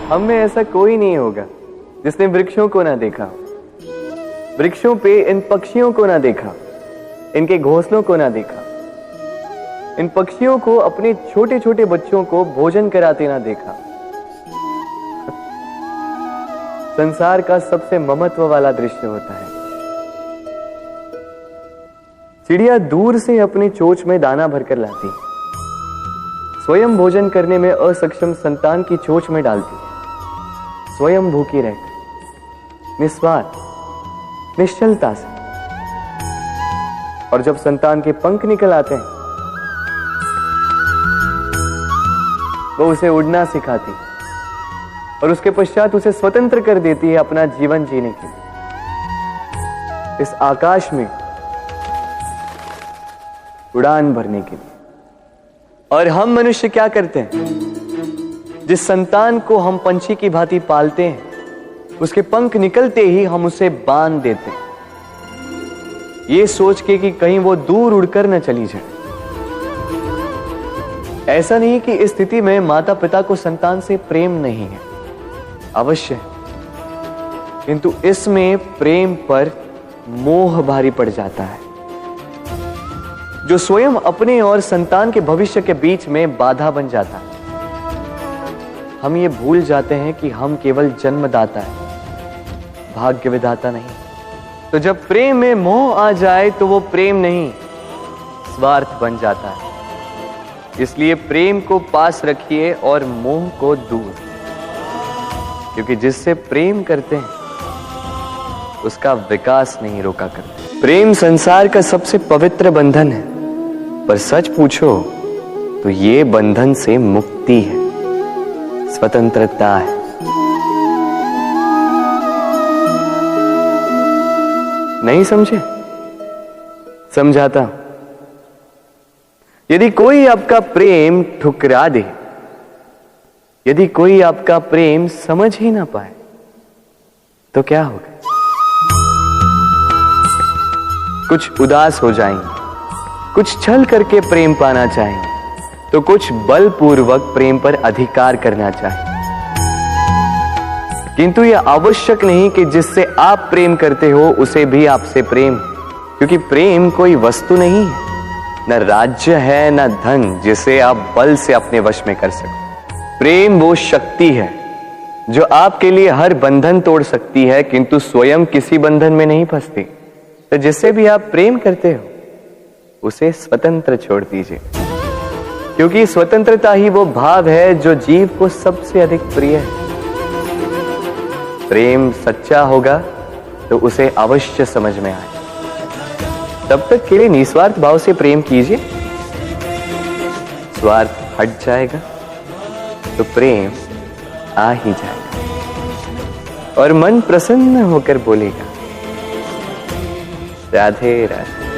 हम में ऐसा कोई नहीं होगा जिसने वृक्षों को ना देखा, वृक्षों पे इन पक्षियों को ना देखा, इनके घोंसलों को ना देखा, इन पक्षियों को अपने छोटे छोटे बच्चों को भोजन कराते ना देखा। संसार का सबसे ममत्व वाला दृश्य होता है। चिड़िया दूर से अपने चोंच में दाना भरकर लाती, स्वयं भोजन करने में असक्षम संतान की चोंच में डालती, स्वयं भूखी रहकर निस्वार्थ निश्चलता से। और जब संतान के पंख निकल आते हैं, वो उसे उड़ना सिखाती और उसके पश्चात उसे स्वतंत्र कर देती है अपना जीवन जीने के लिए, इस आकाश में उड़ान भरने के लिए। और हम मनुष्य क्या करते हैं? जिस संतान को हम पंछी की भांति पालते हैं, उसके पंख निकलते ही हम उसे बांध देते हैं, ये सोच के कि कहीं वो दूर उड़कर न चली जाए। ऐसा नहीं कि इस स्थिति में माता पिता को संतान से प्रेम नहीं है, अवश्य है, किंतु इसमें प्रेम पर मोह भारी पड़ जाता है, जो स्वयं अपने और संतान के भविष्य के बीच में बाधा बन जाता है। हम ये भूल जाते हैं कि हम केवल जन्मदाता है, भाग्य विधाता नहीं। तो जब प्रेम में मोह आ जाए तो वो प्रेम नहीं, स्वार्थ बन जाता है। इसलिए प्रेम को पास रखिए और मोह को दूर, क्योंकि जिससे प्रेम करते हैं उसका विकास नहीं रोका करते। प्रेम संसार का सबसे पवित्र बंधन है, पर सच पूछो तो ये बंधन से मुक्ति है, स्वतंत्रता है। नहीं समझे? समझाता हूं। यदि कोई आपका प्रेम ठुकरा दे, यदि कोई आपका प्रेम समझ ही ना पाए, तो क्या होगा? कुछ उदास हो जाएंगे, कुछ छल करके प्रेम पाना चाहेंगे, तो कुछ बलपूर्वक प्रेम पर अधिकार करना चाहेंगे। किंतु यह आवश्यक नहीं कि जिससे आप प्रेम करते हो उसे भी आपसे प्रेम, क्योंकि प्रेम कोई वस्तु नहीं है, न राज्य है, न धन जिसे आप बल से अपने वश में कर सको। प्रेम वो शक्ति है जो आपके लिए हर बंधन तोड़ सकती है, किंतु स्वयं किसी बंधन में नहीं फंसती। तो जिससे भी आप प्रेम करते हो उसे स्वतंत्र छोड़ दीजिए, क्योंकि स्वतंत्रता ही वो भाव है जो जीव को सबसे अधिक प्रिय है। प्रेम सच्चा होगा तो उसे अवश्य समझ में आए। तब तक के लिए निस्वार्थ भाव से प्रेम कीजिए, स्वार्थ हट जाएगा तो प्रेम आ ही जाएगा और मन प्रसन्न होकर बोलेगा, राधे राधे।